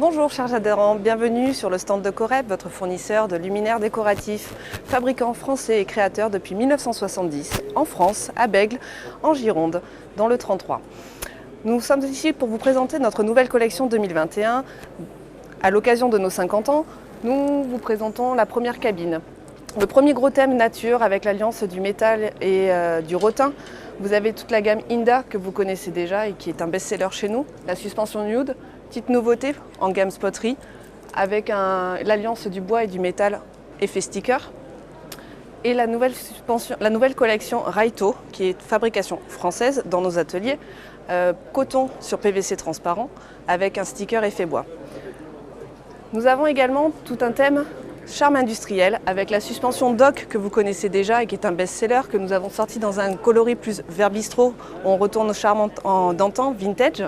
Bonjour chers adhérents, bienvenue sur le stand de Corep, votre fournisseur de luminaires décoratifs, fabricant français et créateur depuis 1970, en France, à Bègles, en Gironde, dans le 33. Nous sommes ici pour vous présenter notre nouvelle collection 2021. À l'occasion de nos 50 ans, nous vous présentons la première cabine. Le premier gros thème nature avec l'alliance du métal et du rotin. Vous avez toute la gamme Inda que vous connaissez déjà et qui est un best-seller chez nous. La suspension nude, petite nouveauté en gamme spotterie avec l'alliance du bois et du métal effet sticker. Et la nouvelle collection Raito qui est fabrication française dans nos ateliers. Coton sur PVC transparent avec un sticker effet bois. Nous avons également tout un thème charme industriel avec la suspension Doc que vous connaissez déjà et qui est un best-seller que nous avons sorti dans un coloris plus vert bistrot. On retourne au charme d'antan, vintage,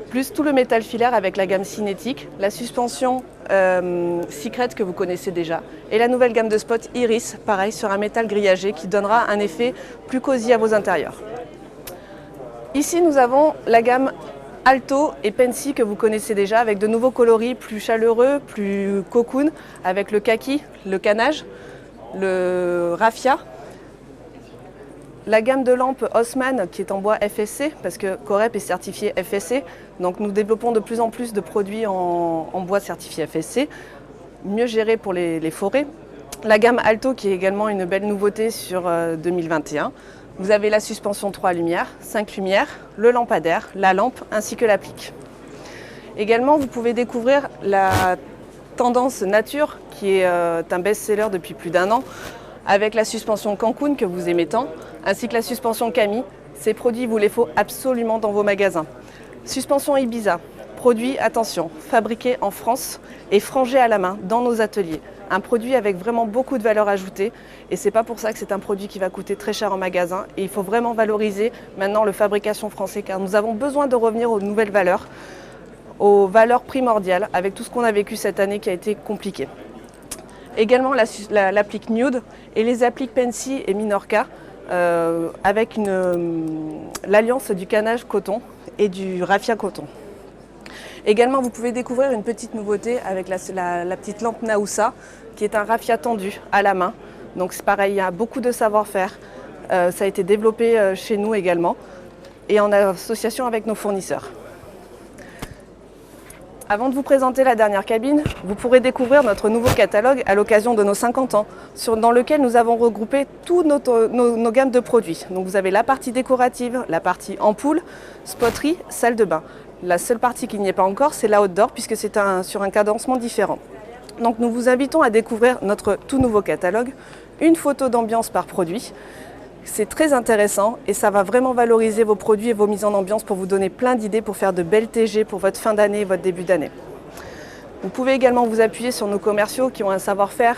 plus tout le métal filaire avec la gamme cinétique, la suspension Secret que vous connaissez déjà et la nouvelle gamme de spot Iris, pareil sur un métal grillagé qui donnera un effet plus cosy à vos intérieurs. Ici nous avons la gamme Alto et Pensy que vous connaissez déjà avec de nouveaux coloris plus chaleureux, plus cocoon avec le kaki, le canage, le raffia. La gamme de lampes Haussmann qui est en bois FSC parce que Corep est certifié FSC. Donc nous développons de plus en plus de produits en bois certifié FSC, mieux gérés pour les forêts. La gamme Alto qui est également une belle nouveauté sur 2021. Vous avez la suspension 3 lumières, 5 lumières, le lampadaire, la lampe ainsi que l'applique. Également, vous pouvez découvrir la tendance nature qui est un best-seller depuis plus d'1 an avec la suspension Cancun que vous aimez tant, ainsi que la suspension Camille. Ces produits, vous les faut absolument dans vos magasins. Suspension Ibiza, produit, attention, fabriqué en France et frangé à la main dans nos ateliers. Un produit avec vraiment beaucoup de valeur ajoutée et c'est pas pour ça que c'est un produit qui va coûter très cher en magasin et il faut vraiment valoriser maintenant le fabrication français car nous avons besoin de revenir aux nouvelles valeurs, aux valeurs primordiales avec tout ce qu'on a vécu cette année qui a été compliqué. Également l'applique Nude et les appliques Pensy et Minorca avec l'alliance du canage coton et du raffia coton. Également, vous pouvez découvrir une petite nouveauté avec la petite lampe Naoussa qui est un raffia tendu à la main. Donc c'est pareil, il y a beaucoup de savoir-faire. Ça a été développé chez nous également et en association avec nos fournisseurs. Avant de vous présenter la dernière cabine, vous pourrez découvrir notre nouveau catalogue à l'occasion de nos 50 ans, dans lequel nous avons regroupé toutes nos gammes de produits. Donc vous avez la partie décorative, la partie ampoule, spotterie, salle de bain. La seule partie qui n'y est pas encore, c'est la outdoor, puisque c'est sur un cadencement différent. Donc nous vous invitons à découvrir notre tout nouveau catalogue, une photo d'ambiance par produit. C'est très intéressant et ça va vraiment valoriser vos produits et vos mises en ambiance pour vous donner plein d'idées pour faire de belles TG pour votre fin d'année et votre début d'année. Vous pouvez également vous appuyer sur nos commerciaux qui ont un savoir-faire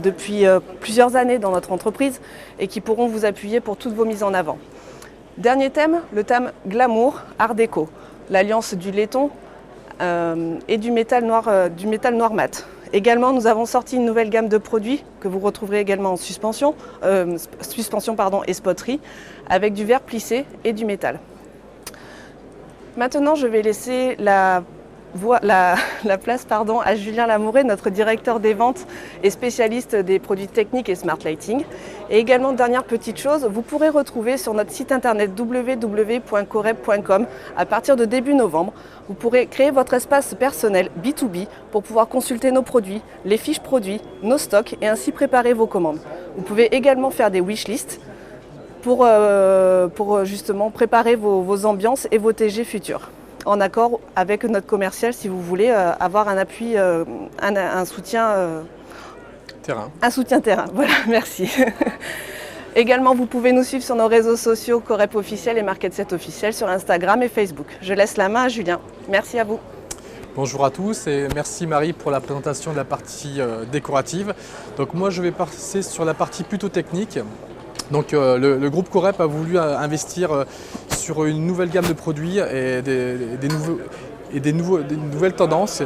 depuis plusieurs années dans notre entreprise et qui pourront vous appuyer pour toutes vos mises en avant. Dernier thème, le thème glamour, art déco. L'alliance du laiton et du métal noir mat. Également, nous avons sorti une nouvelle gamme de produits que vous retrouverez également en suspension et spotterie avec du verre plissé et du métal. Maintenant, je vais laisser la place à Julien Lamouret, notre directeur des ventes et spécialiste des produits techniques et smart lighting. Et également, dernière petite chose, vous pourrez retrouver sur notre site internet www.corep.com à partir de début novembre, vous pourrez créer votre espace personnel B2B pour pouvoir consulter nos produits, les fiches produits, nos stocks et ainsi préparer vos commandes. Vous pouvez également faire des wishlists pour justement préparer vos ambiances et vos TG futurs, en accord avec notre commercial si vous voulez avoir un appui, un soutien terrain. Un soutien terrain, voilà, merci. Également, vous pouvez nous suivre sur nos réseaux sociaux Corep officiel et Market 7 officiel sur Instagram et Facebook. Je laisse la main à Julien. Merci à vous. Bonjour à tous et merci Marie pour la présentation de la partie décorative. Donc moi je vais passer sur la partie plutôt technique. Donc le groupe Corep a voulu investir sur une nouvelle gamme de produits et des nouvelles tendances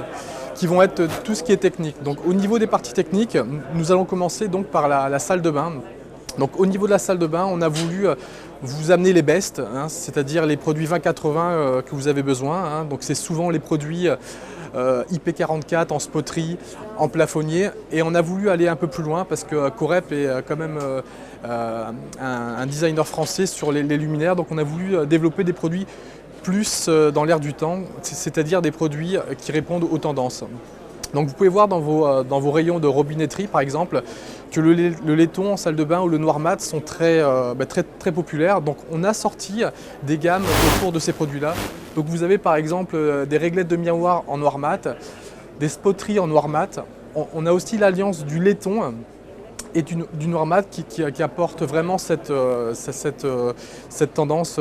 qui vont être tout ce qui est technique. Donc au niveau des parties techniques, nous allons commencer donc par la salle de bain. Donc au niveau de la salle de bain, on a voulu vous amener les best, c'est-à-dire les produits 20-80 que vous avez besoin. Donc c'est souvent les produits IP44 en spotterie, en plafonnier. Et on a voulu aller un peu plus loin parce que Corep est quand même un designer français sur les luminaires. Donc on a voulu développer des produits plus dans l'air du temps, c'est-à-dire des produits qui répondent aux tendances. Donc vous pouvez voir dans vos rayons de robinetterie par exemple que le laiton en salle de bain ou le noir mat sont très populaires. Donc on a sorti des gammes autour de ces produits-là. Donc vous avez par exemple des réglettes de miroir en noir mat, des spotteries en noir mat. On a aussi l'alliance du laiton et du noir mat qui apporte vraiment cette tendance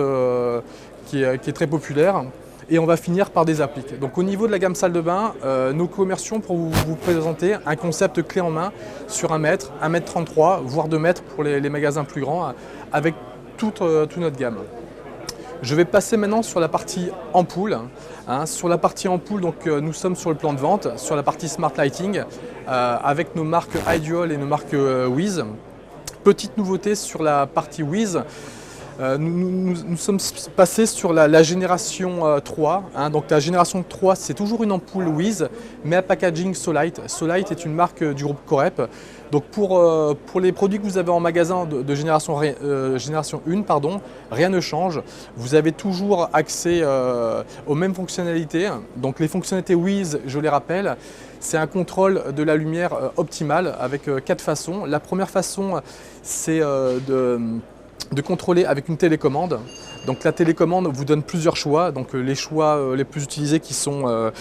qui est très populaire. Et on va finir par des appliques. Donc au niveau de la gamme salle de bain, nos commerciaux pour vous présenter un concept clé en main sur 1 mètre, 1,33 m, voire 2 mètres pour les magasins plus grands, avec toute notre gamme. Je vais passer maintenant sur la partie ampoule. Sur la partie ampoule, donc, nous sommes sur le plan de vente, sur la partie Smart Lighting, avec nos marques Ideol et nos marques WiZ. Petite nouveauté sur la partie WiZ. Nous sommes passés sur la génération 3. Donc la génération 3, c'est toujours une ampoule WiZ, mais à packaging Solite. Solite est une marque du groupe Corep. Donc pour les produits que vous avez en magasin de génération 1, rien ne change. Vous avez toujours accès aux mêmes fonctionnalités. Donc les fonctionnalités WiZ, je les rappelle, c'est un contrôle de la lumière optimal avec 4 façons. La première façon, c'est de contrôler avec une télécommande. Donc la télécommande vous donne plusieurs choix. Donc les choix les plus utilisés qui sont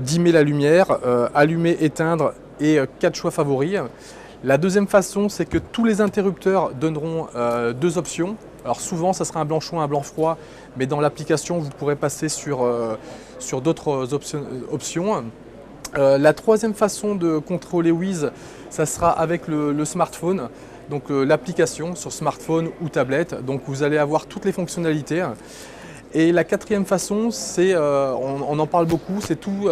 dimmer la lumière, allumer, éteindre et 4 choix favoris. La deuxième façon, c'est que tous les interrupteurs donneront 2 options. Alors souvent, ça sera un blanc chaud, un blanc froid, mais dans l'application, vous pourrez passer sur d'autres options. La troisième façon de contrôler WiZ, ça sera avec le smartphone. Donc l'application sur smartphone ou tablette, donc vous allez avoir toutes les fonctionnalités. Et la quatrième façon, c'est, on en parle beaucoup, c'est tous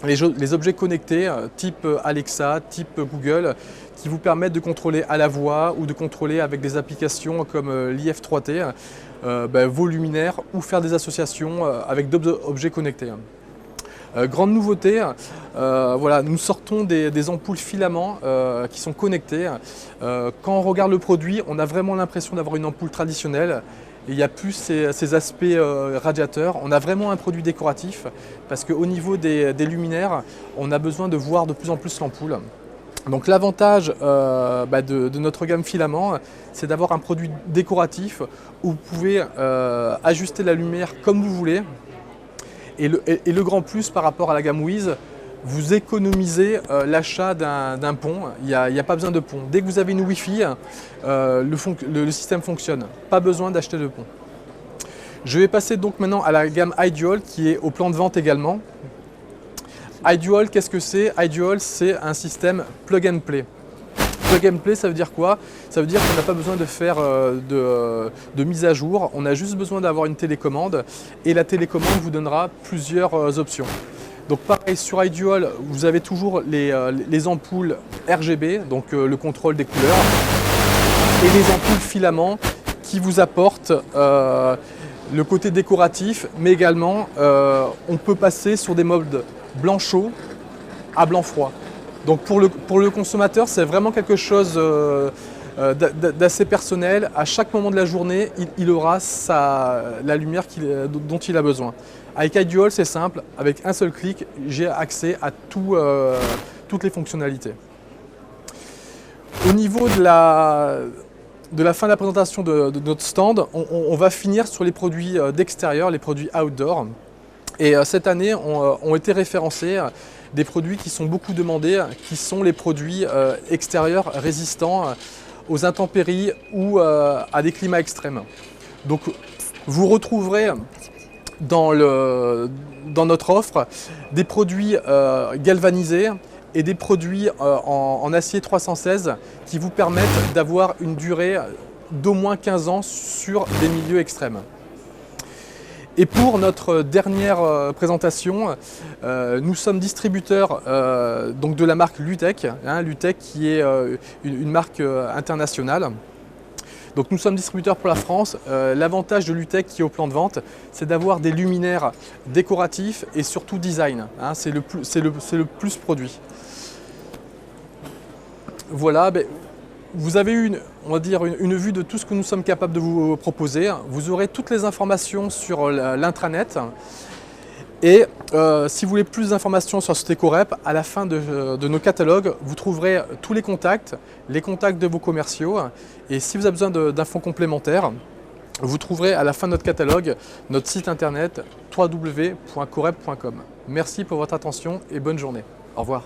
les objets connectés type Alexa, type Google, qui vous permettent de contrôler à la voix ou de contrôler avec des applications comme l'IF3T vos luminaires ou faire des associations avec d'autres objets connectés. Grande nouveauté, voilà, nous sortons des ampoules filaments qui sont connectées. Quand on regarde le produit, on a vraiment l'impression d'avoir une ampoule traditionnelle. Et il n'y a plus ces aspects radiateurs. On a vraiment un produit décoratif parce qu'au niveau des luminaires, on a besoin de voir de plus en plus l'ampoule. Donc l'avantage de notre gamme filament, c'est d'avoir un produit décoratif où vous pouvez ajuster la lumière comme vous voulez. Et le grand plus par rapport à la gamme WiZ, vous économisez l'achat d'un pont. Il n'y a pas besoin de pont. Dès que vous avez une Wi-Fi, le système fonctionne. Pas besoin d'acheter de pont. Je vais passer donc maintenant à la gamme Ideol qui est au plan de vente également. Ideol, qu'est-ce que c'est? Ideol, c'est un système plug and play. Plug and play, ça veut dire quoi? Ça veut dire qu'on n'a pas besoin de faire de mise à jour, on a juste besoin d'avoir une télécommande et la télécommande vous donnera plusieurs options. Donc pareil, sur Ideol, vous avez toujours les ampoules RGB, donc le contrôle des couleurs, et les ampoules filaments qui vous apportent le côté décoratif, mais également on peut passer sur des modes blanc chaud à blanc froid. Donc pour le consommateur, c'est vraiment quelque chose d'assez personnel. À chaque moment de la journée, il aura la lumière dont il a besoin. Avec Ideol, c'est simple. Avec un seul clic, j'ai accès à toutes les fonctionnalités. Au niveau de la fin de la présentation de notre stand, on va finir sur les produits d'extérieur, les produits outdoor. Et cette année, ont été référencés des produits qui sont beaucoup demandés, qui sont les produits extérieurs résistants aux intempéries ou à des climats extrêmes. Donc vous retrouverez dans notre offre des produits galvanisés et des produits en acier 316 qui vous permettent d'avoir une durée d'au moins 15 ans sur des milieux extrêmes. Et pour notre dernière présentation, nous sommes distributeurs donc de la marque Lutech, Lutech qui est une marque internationale. Donc nous sommes distributeurs pour la France. L'avantage de Lutech qui est au plan de vente, c'est d'avoir des luminaires décoratifs et surtout design. Hein, c'est le plus produit. Voilà, vous avez eu une vue de tout ce que nous sommes capables de vous proposer. Vous aurez toutes les informations sur l'intranet. Et si vous voulez plus d'informations sur Ecorep, à la fin de nos catalogues, vous trouverez tous les contacts de vos commerciaux. Et si vous avez besoin d'infos complémentaires, vous trouverez à la fin de notre catalogue notre site internet www.corep.com. Merci pour votre attention et bonne journée. Au revoir.